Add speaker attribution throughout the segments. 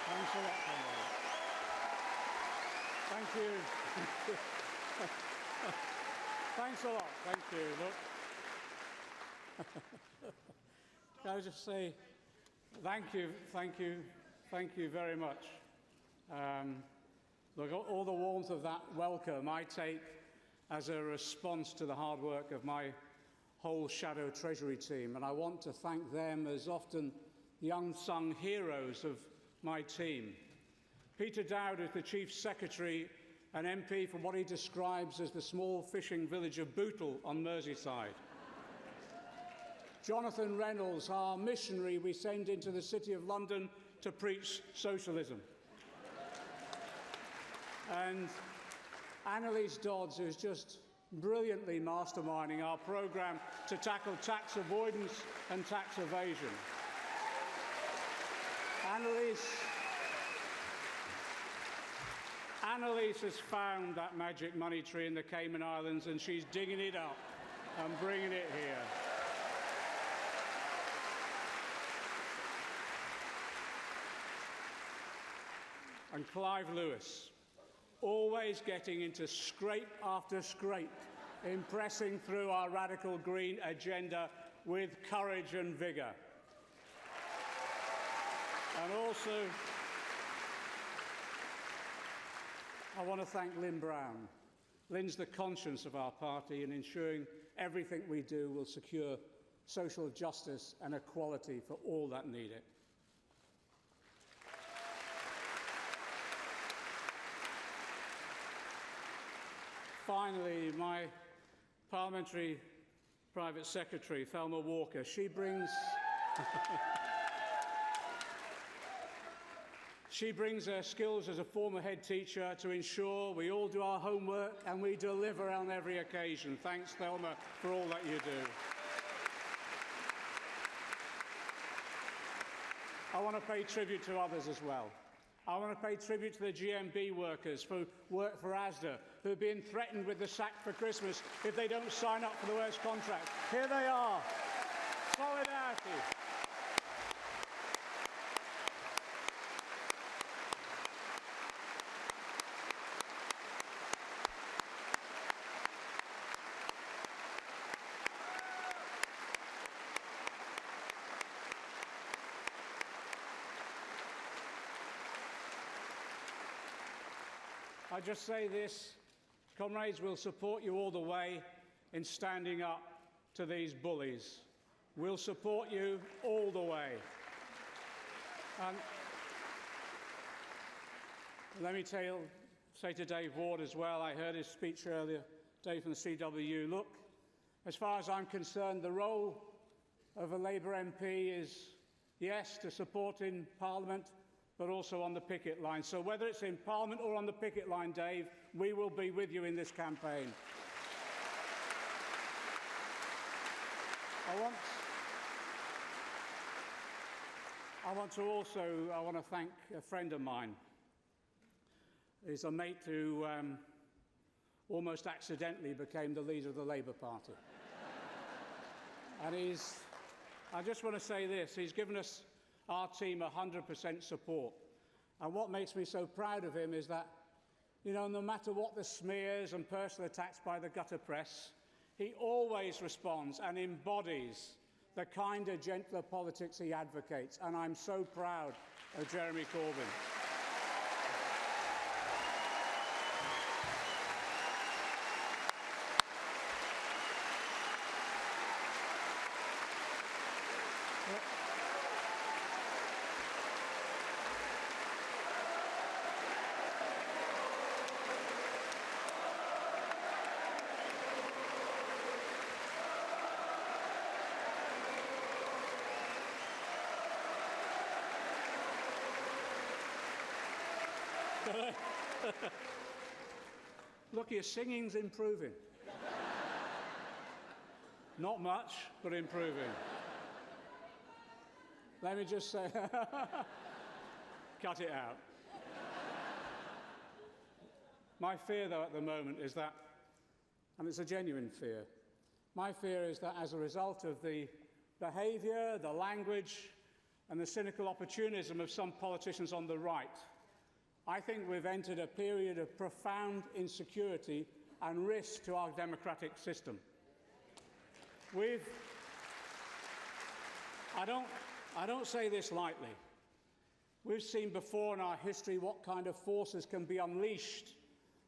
Speaker 1: Thanks a lot, Conrad. Thank you. Thanks a lot. Thank you. Look, can I just say thank you very much. Look, all the warmth of that welcome I take as a response to the hard work of my whole shadow Treasury team, and I want to thank them as often the unsung heroes of my team. Peter Dowd is the Chief Secretary and MP from what he describes as the small fishing village of Bootle on Merseyside. Jonathan Reynolds, our missionary we send into the City of London to preach socialism. And Annalise Dodds, who's just brilliantly masterminding our programme to tackle tax avoidance and tax evasion. Annalise has found that magic money tree in the Cayman Islands, and she's digging it up and bringing it here. And Clive Lewis, always getting into scrape after scrape, impressing through our radical green agenda with courage and vigour. And also, I want to thank Lynn Brown. Lynn's the conscience of our party in ensuring everything we do will secure social justice and equality for all that need it. Finally, my parliamentary private secretary, Thelma Walker, she brings her skills as a former head teacher to ensure we all do our homework and we deliver on every occasion. Thanks, Thelma, for all that you do. I want to pay tribute to others as well. I want to pay tribute to the GMB workers who work for Asda, who are being threatened with the sack for Christmas if they don't sign up for the worst contract. Here they are. Solidarity. I just say this, comrades, we'll support you all the way in standing up to these bullies. We'll support you all the way. And let me say to Dave Ward as well, I heard his speech earlier, Dave from the CWU. Look, as far as I'm concerned, the role of a Labour MP is, yes, to support in Parliament, but also on the picket line. So whether it's in Parliament or on the picket line, Dave, we will be with you in this campaign. I want to thank a friend of mine. He's a mate who almost accidentally became the leader of the Labour Party. And I just want to say this, he's given us our team 100% support. And what makes me so proud of him is that, no matter what the smears and personal attacks by the gutter press, he always responds and embodies the kinder, gentler politics he advocates. And I'm so proud of Jeremy Corbyn. Look, your singing's improving. Not much, but improving. Let me just say, cut it out. My fear, though, at the moment is that, and it's a genuine fear, my fear is that as a result of the behaviour, the language, and the cynical opportunism of some politicians on the right, I think we've entered a period of profound insecurity and risk to our democratic system. I don't say this lightly. We've seen before in our history what kind of forces can be unleashed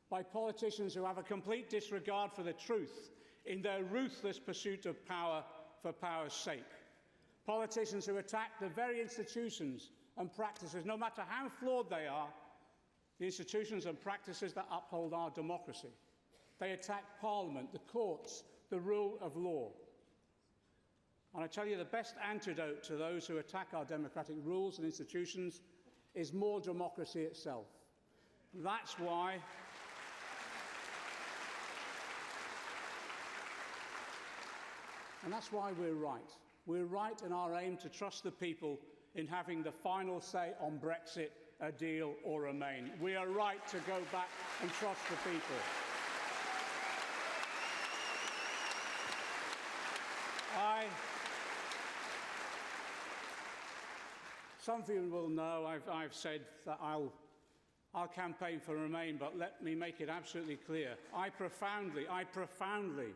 Speaker 1: by politicians who have a complete disregard for the truth in their ruthless pursuit of power for power's sake. Politicians who attack the very institutions and practices, no matter how flawed they are, the institutions and practices that uphold our democracy. They attack Parliament, the courts, the rule of law. And I tell you, the best antidote to those who attack our democratic rules and institutions is more democracy itself. That's why we're right. We're right in our aim to trust the people in having the final say on Brexit, a deal or remain. We are right to go back and trust the people. Some of you will know I've said that I'll campaign for Remain, but let me make it absolutely clear. I profoundly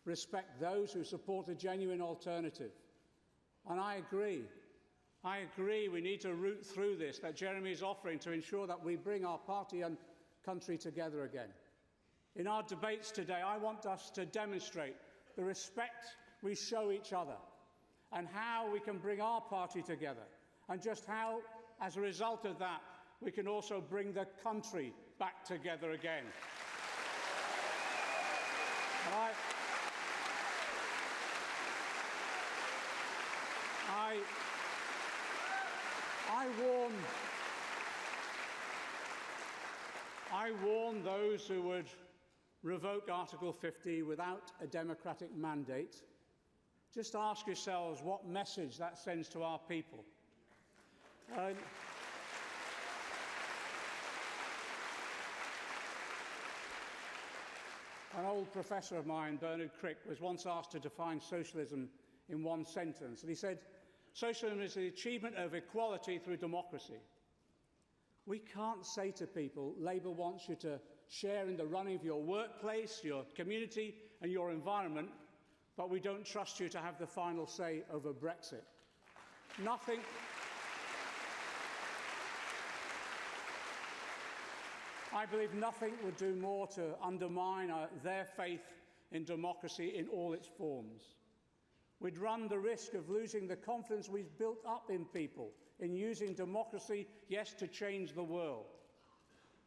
Speaker 1: respect those who support a genuine alternative. And I agree we need to root through this that Jeremy is offering to ensure that we bring our party and country together again. In our debates today, I want us to demonstrate the respect we show each other and how we can bring our party together, and just how, as a result of that, we can also bring the country back together again. I warn those who would revoke Article 50 without a democratic mandate. Just ask yourselves what message that sends to our people. An old professor of mine, Bernard Crick, was once asked to define socialism in one sentence, and he said, "Socialism is the achievement of equality through democracy." We can't say to people, Labour wants you to share in the running of your workplace, your community and your environment, but we don't trust you to have the final say over Brexit. I believe nothing would do more to undermine their faith in democracy in all its forms. We'd run the risk of losing the confidence we've built up in people in using democracy, yes, to change the world.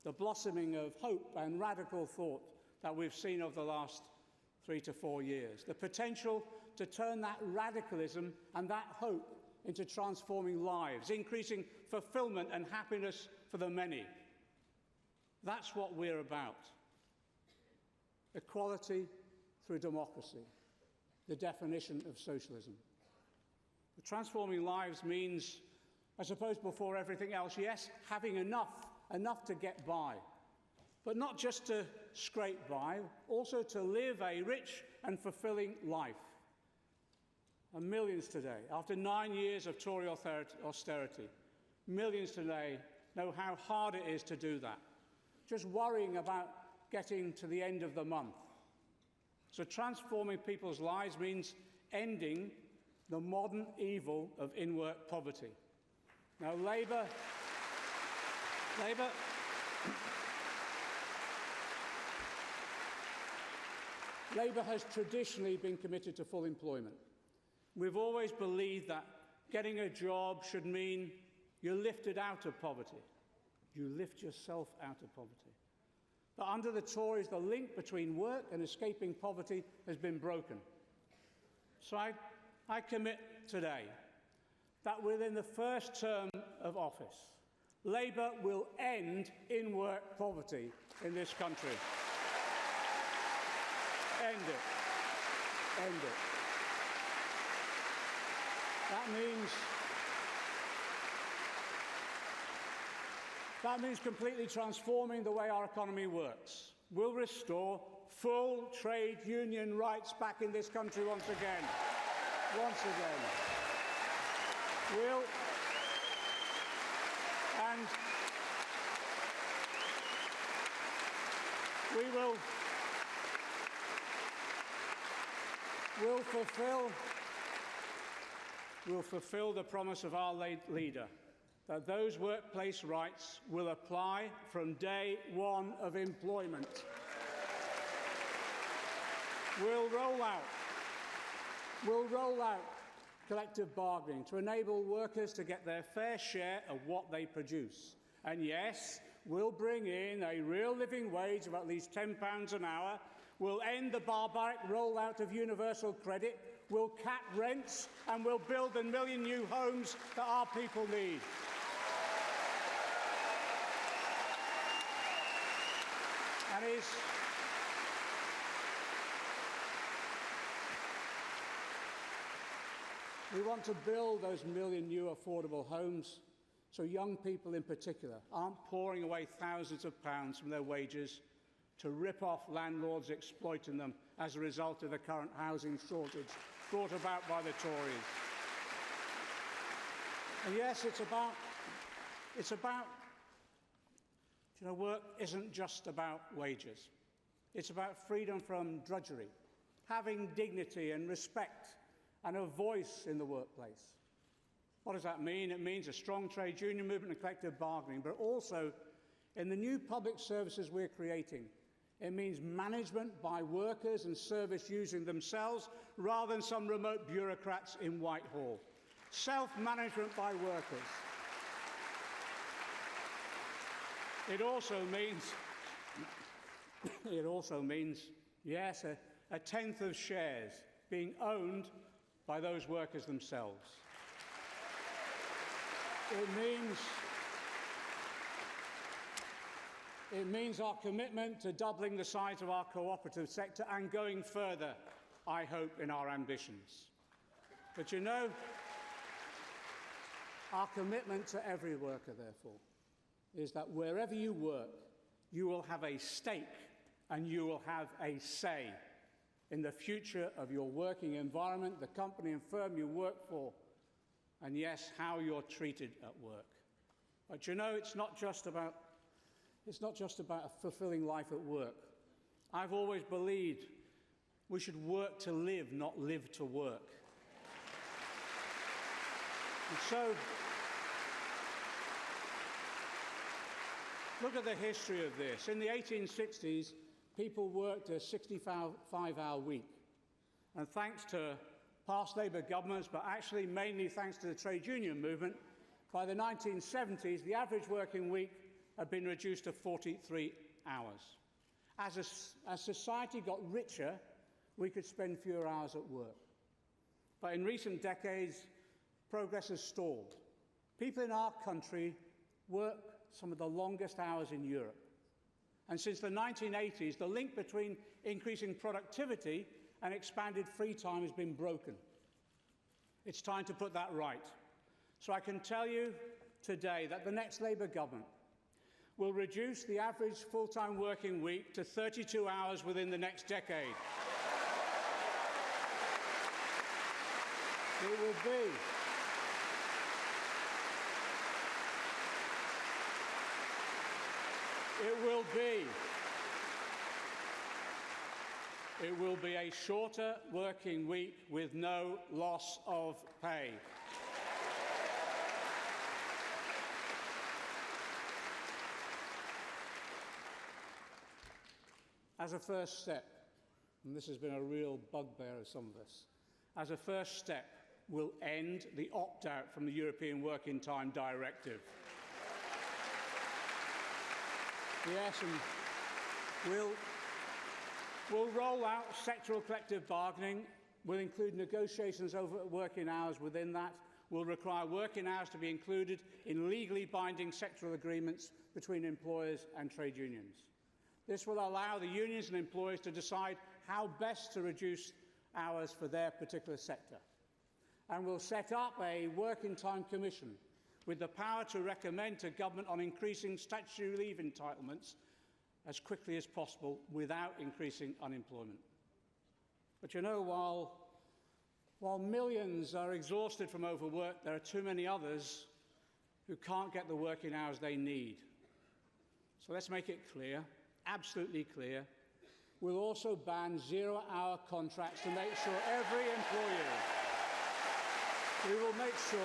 Speaker 1: The blossoming of hope and radical thought that we've seen over the last 3 to 4 years. The potential to turn that radicalism and that hope into transforming lives, increasing fulfilment and happiness for the many. That's what we're about. Equality through democracy, the definition of socialism. The transforming lives means, I suppose before everything else, yes, having enough to get by, but not just to scrape by, also to live a rich and fulfilling life. And millions today, after 9 years of Tory austerity, millions today know how hard it is to do that. Just worrying about getting to the end of the month. So transforming people's lives means ending the modern evil of in-work poverty. Now, Labour has traditionally been committed to full employment. We've always believed that getting a job should mean you're lifted out of poverty. You lift yourself out of poverty. But under the Tories, the link between work and escaping poverty has been broken. So I commit today that within the first term of office, Labour will end in-work poverty in this country. End it. End it. That means completely transforming the way our economy works. We'll restore full trade union rights back in this country once again. Once again. And we'll fulfill the promise of our late leader that those workplace rights will apply from day one of employment. We'll roll out collective bargaining to enable workers to get their fair share of what they produce. And yes, we'll bring in a real living wage of at least £10 an hour. We'll end the barbaric rollout of universal credit. We'll cap rents, and we'll build the 1 million new homes that our people need. And we want to build those 1 million new affordable homes so young people in particular aren't pouring away thousands of pounds from their wages to rip off landlords exploiting them as a result of the current housing shortage brought about by the Tories. And yes, work isn't just about wages. It's about freedom from drudgery, having dignity and respect and a voice in the workplace. What does that mean? It means a strong trade union movement and collective bargaining, but also in the new public services we're creating, it means management by workers and service using themselves rather than some remote bureaucrats in Whitehall. Self-management by workers. It also means, yes, a tenth of shares being owned by those workers themselves. It means our commitment to doubling the size of our cooperative sector and going further, I hope, in our ambitions. But our commitment to every worker, therefore, is that wherever you work, you will have a stake and you will have a say in the future of your working environment, the company and firm you work for, and yes, how you're treated at work. But it's not just about fulfilling life at work. I've always believed we should work to live, not live to work. And so, look at the history of this. In the 1860s, people worked a 65-hour week. And thanks to past Labour governments, but actually mainly thanks to the trade union movement, by the 1970s, the average working week had been reduced to 43 hours. As society got richer, we could spend fewer hours at work. But in recent decades, progress has stalled. People in our country work some of the longest hours in Europe. And since the 1980s, the link between increasing productivity and expanded free time has been broken. It's time to put that right. So I can tell you today that the next Labour government will reduce the average full-time working week to 32 hours within the next decade. It will be a shorter working week with no loss of pay. As a first step, and this has been a real bugbear of some of us, as a first step, we'll end the opt-out from the European Working Time Directive. Yes, and we'll roll out sectoral collective bargaining. We'll include negotiations over working hours within that. We'll require working hours to be included in legally binding sectoral agreements between employers and trade unions. This will allow the unions and employers to decide how best to reduce hours for their particular sector. And we'll set up a working time commission with the power to recommend to government on increasing statutory leave entitlements as quickly as possible without increasing unemployment. But while millions are exhausted from overwork, there are too many others who can't get the working hours they need. So let's make it clear, absolutely clear. We'll also ban zero-hour contracts to make sure every employee, we will make sure,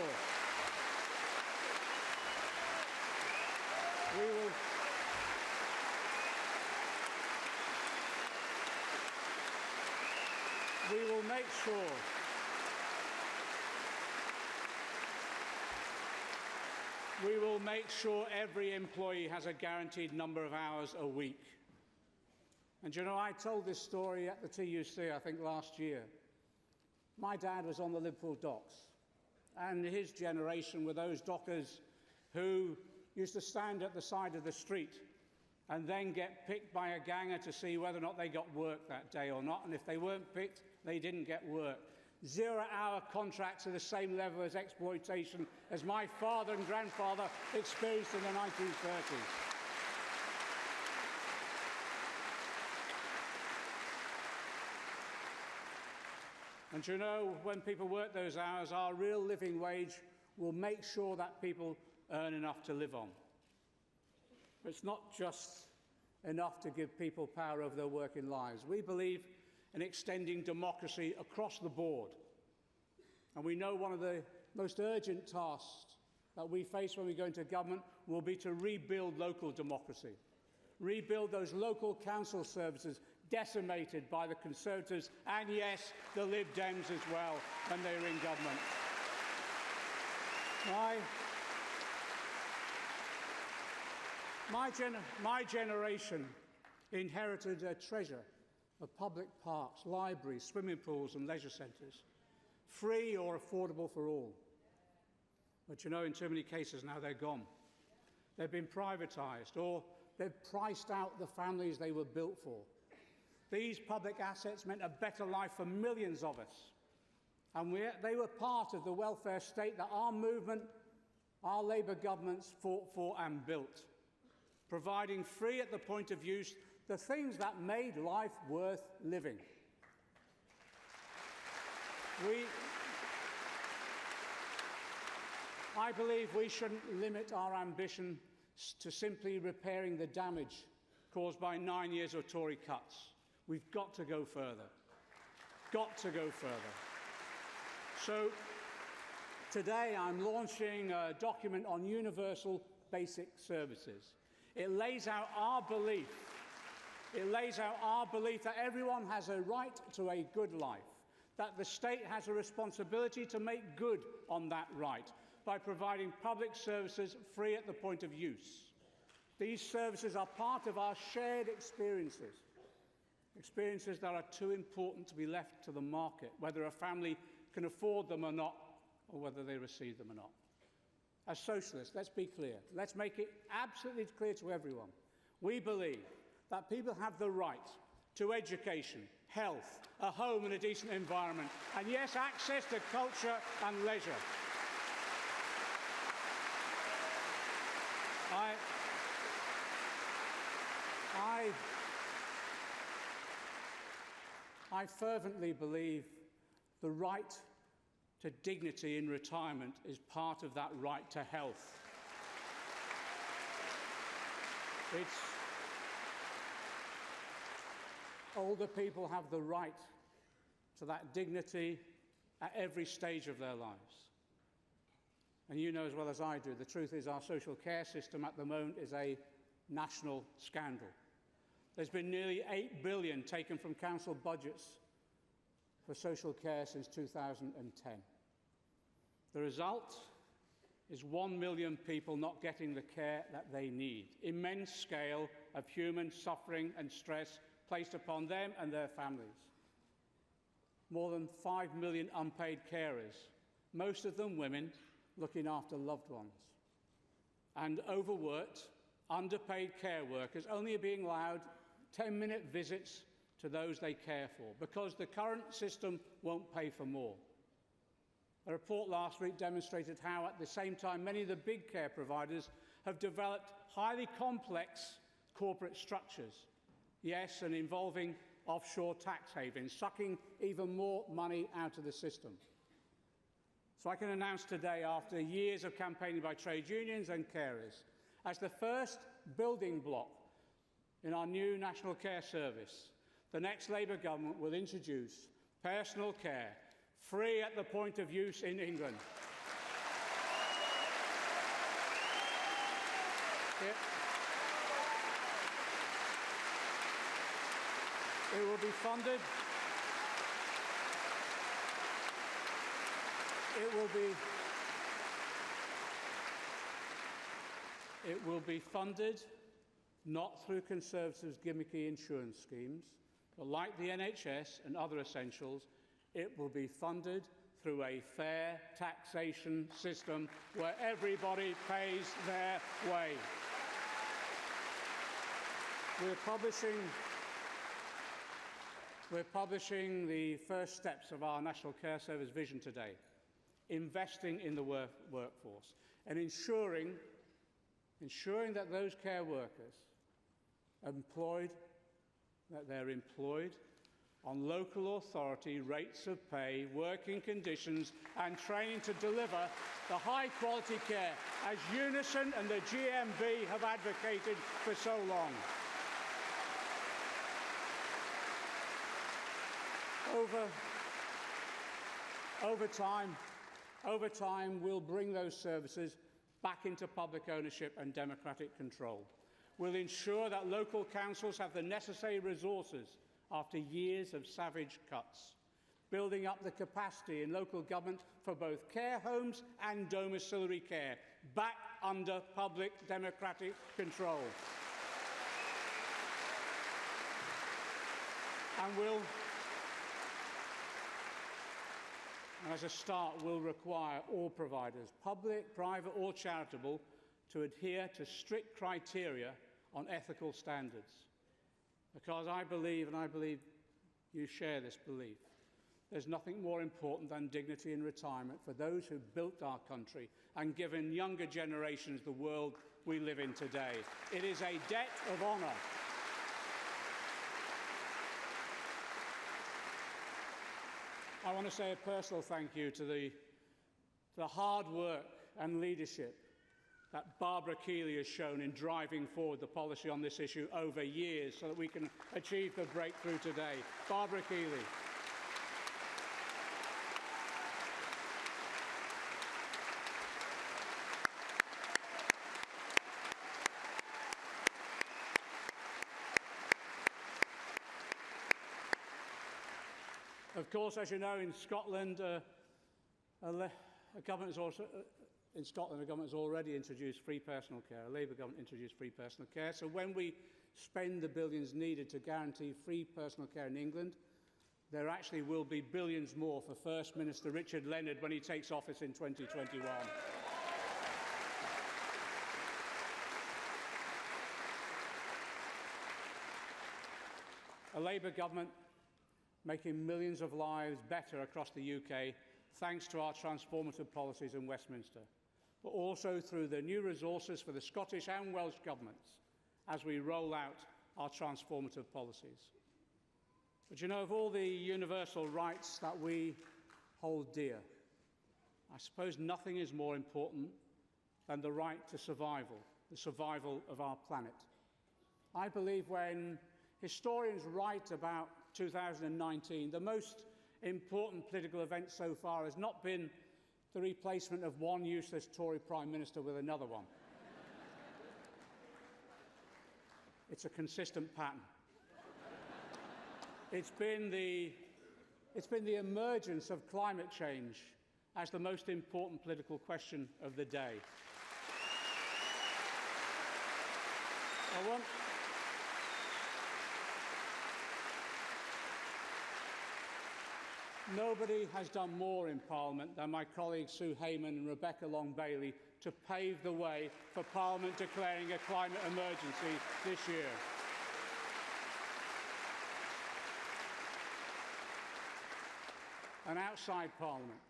Speaker 1: we will make sure every employee has a guaranteed number of hours a week. And you know, I told this story at the TUC, I think last year. My dad was on the Liverpool docks, and his generation were those dockers who used to stand at the side of the street and then get picked by a ganger to see whether or not they got work that day or not, and if they weren't picked, they didn't get work. Zero-hour contracts are the same level as exploitation as my father and grandfather experienced in the 1930s. And you know, when people work those hours, our real living wage will make sure that people earn enough to live on. But it's not just enough to give people power over their working lives. We believe in extending democracy across the board. And we know one of the most urgent tasks that we face when we go into government will be to rebuild local democracy, rebuild those local council services decimated by the Conservatives and, yes, the Lib Dems as well when they were in government. My generation inherited a treasure of public parks, libraries, swimming pools and leisure centres, free or affordable for all. But you know, in too many cases now they're gone. They've been privatised, or they've priced out the families they were built for. These public assets meant a better life for millions of us. And they were part of the welfare state that our movement, our Labour governments fought for and built, providing free at the point of use the things that made life worth living. I believe we shouldn't limit our ambition to simply repairing the damage caused by 9 years of Tory cuts. We've got to go further. Got to go further. So today I'm launching a document on universal basic services. It lays out our belief. It lays out our belief that everyone has a right to a good life, that the state has a responsibility to make good on that right by providing public services free at the point of use. These services are part of our shared experiences that are too important to be left to the market, whether a family can afford them or not, or whether they receive them or not. As socialists, let's be clear. Let's make it absolutely clear to everyone. We believe that people have the right to education, health, a home and a decent environment, and yes, access to culture and leisure. I fervently believe the right to dignity in retirement is part of that right to health. Older people have the right to that dignity at every stage of their lives. And you know as well as I do, the truth is our social care system at the moment is a national scandal. There's been nearly £8 billion taken from council budgets for social care since 2010. The result is 1 million people not getting the care that they need. Immense scale of human suffering and stress placed upon them and their families. More than 5 million unpaid carers, most of them women, looking after loved ones. And overworked, underpaid care workers only being allowed 10-minute visits to those they care for because the current system won't pay for more. A report last week demonstrated how, at the same time, many of the big care providers have developed highly complex corporate structures, yes, and involving offshore tax havens, sucking even more money out of the system. So I can announce today, after years of campaigning by trade unions and carers, as the first building block in our new National Care Service, the next Labour government will introduce personal care, free at the point of use in England. It will be funded. It will be funded not through Conservatives' gimmicky insurance schemes, but like the NHS and other essentials, it will be funded through a fair taxation system where everybody pays their way. We're publishing the first steps of our National Care Service vision today, investing in the workforce and ensuring that those care workers they're employed on local authority rates of pay, working conditions and training to deliver the high-quality care as Unison and the GMB have advocated for so long. Over time, we'll bring those services back into public ownership and democratic control. We'll ensure that local councils have the necessary resources after years of savage cuts, building up the capacity in local government for both care homes and domiciliary care, back under public democratic control. And as a start, we'll require all providers, public, private or charitable, to adhere to strict criteria on ethical standards. Because I believe, and I believe you share this belief, there's nothing more important than dignity in retirement for those who built our country and given younger generations the world we live in today. It is a debt of honour. I want to say a personal thank you to the hard work and leadership that Barbara Keeley has shown in driving forward the policy on this issue over years so that we can achieve the breakthrough today. Barbara Keeley. Of course, as you know, in Scotland, a government has already introduced free personal care. A Labour government introduced free personal care. So when we spend the billions needed to guarantee free personal care in England, there actually will be billions more for First Minister Richard Leonard when he takes office in 2021. A Labour government making millions of lives better across the UK thanks to our transformative policies in Westminster, but also through the new resources for the Scottish and Welsh governments as we roll out our transformative policies. But you know, of all the universal rights that we hold dear, I suppose nothing is more important than the right to survival, the survival of our planet. I believe when historians write about 2019, the most important political event so far has not been the replacement of one useless Tory Prime Minister with another one. It's a consistent pattern. It's been the emergence of climate change as the most important political question of the day. Nobody has done more in Parliament than my colleagues Sue Hayman and Rebecca Long-Bailey to pave the way for Parliament declaring a climate emergency this year. And outside Parliament,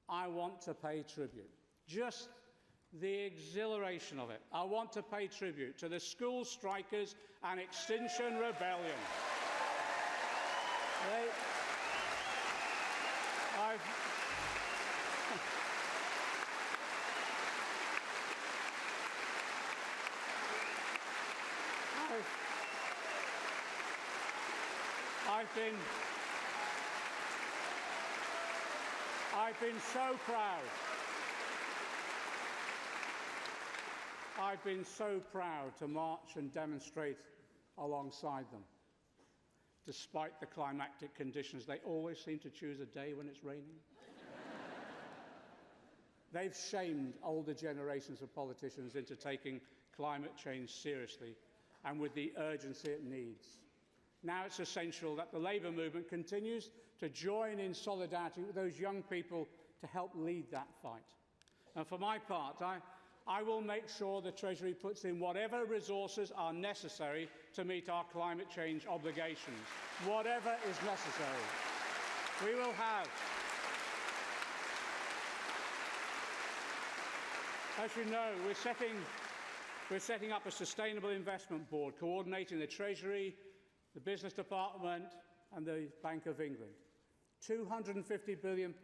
Speaker 1: I want to pay tribute. Just the exhilaration of it. I want to pay tribute to the school strikers and Extinction Rebellion. I've been so proud. I've been so proud to march and demonstrate alongside them. Despite the climatic conditions, they always seem to choose a day when it's raining. They've shamed older generations of politicians into taking climate change seriously and with the urgency it needs. Now it's essential that the Labour movement continues to join in solidarity with those young people to help lead that fight. And for my part, I will make sure the Treasury puts in whatever resources are necessary to meet our climate change obligations. Whatever is necessary. We will have, as you know, we're setting up a sustainable investment board coordinating the Treasury, the Business Department and the Bank of England. £250 billion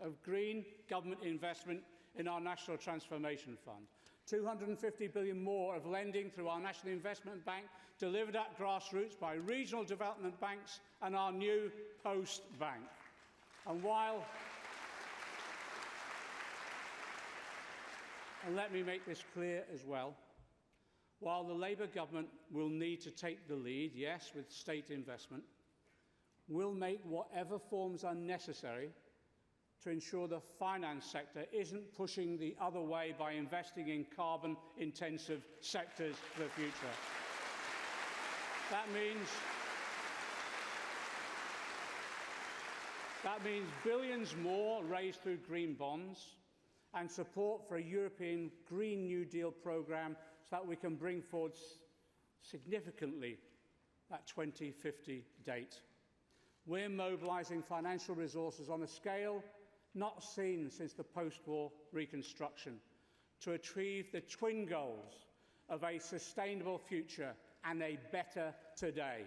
Speaker 1: of green government investment in our National Transformation Fund. £250 billion more of lending through our National Investment Bank, delivered at grassroots by regional development banks and our new Post Bank. And let me make this clear as well, while the Labour government will need to take the lead, yes, with state investment, we'll make whatever forms are necessary to ensure the finance sector isn't pushing the other way by investing in carbon-intensive sectors for the future. That means billions more raised through green bonds and support for a European Green New Deal programme so that we can bring forward significantly that 2050 date. We're mobilising financial resources on a scale not seen since the post-war reconstruction to achieve the twin goals of a sustainable future and a better today.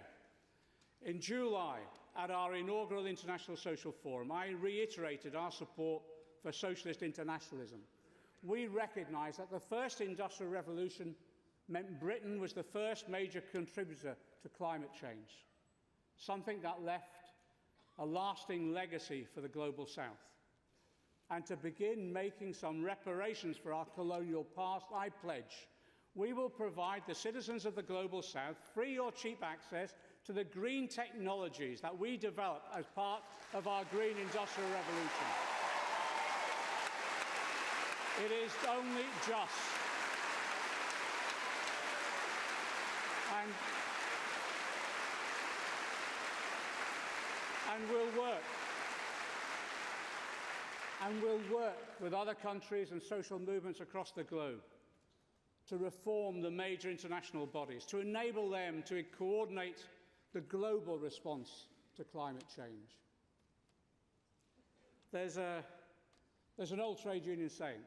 Speaker 1: In July, at our inaugural International Social Forum, I reiterated our support for socialist internationalism. We recognise that the first industrial revolution meant Britain was the first major contributor to climate change, something that left a lasting legacy for the Global South. And to begin making some reparations for our colonial past, I pledge we will provide the citizens of the Global South free or cheap access to the green technologies that we develop as part of our green industrial revolution. It is only just. And we'll work with other countries and social movements across the globe to reform the major international bodies, to enable them to coordinate the global response to climate change. There's an old trade union saying,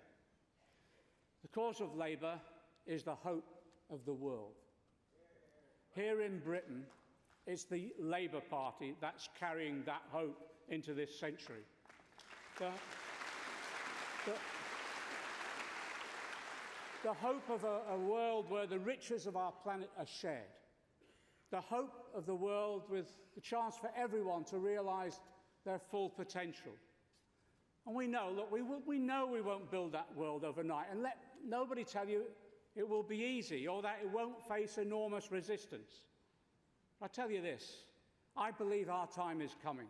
Speaker 1: the cause of Labour is the hope of the world. Here in Britain, it's the Labour Party that's carrying that hope into this century. The hope of a world where the riches of our planet are shared. The hope of the world with the chance for everyone to realise their full potential. And we know, look, we know we won't build that world overnight, and let nobody tell you it will be easy or that it won't face enormous resistance. I tell you this, I believe our time is coming.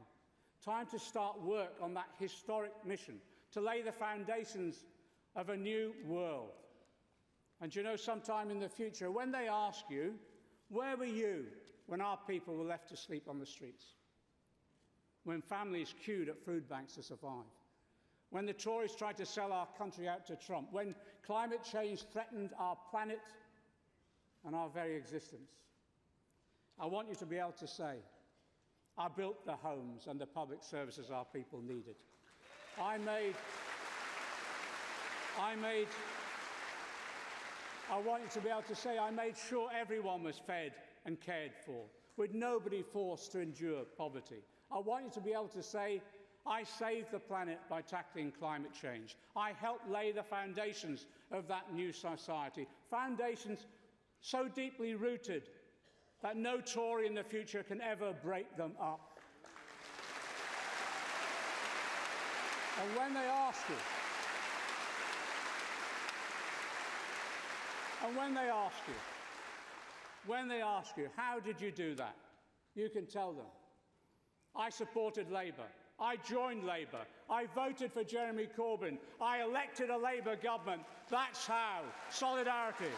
Speaker 1: Time to start work on that historic mission, to lay the foundations of a new world. And you know, sometime in the future, when they ask you, where were you when our people were left to sleep on the streets? When families queued at food banks to survive? When the Tories tried to sell our country out to Trump? When climate change threatened our planet and our very existence? I want you to be able to say, I built the homes and the public services our people needed. I want you to be able to say, I made sure everyone was fed and cared for, with nobody forced to endure poverty. I want you to be able to say, I saved the planet by tackling climate change. I helped lay the foundations of that new society, foundations so deeply rooted that no Tory in the future can ever break them up. And when they ask you, how did you do that? You can tell them, I supported Labour. I joined Labour. I voted for Jeremy Corbyn. I elected a Labour government. That's how. Solidarity.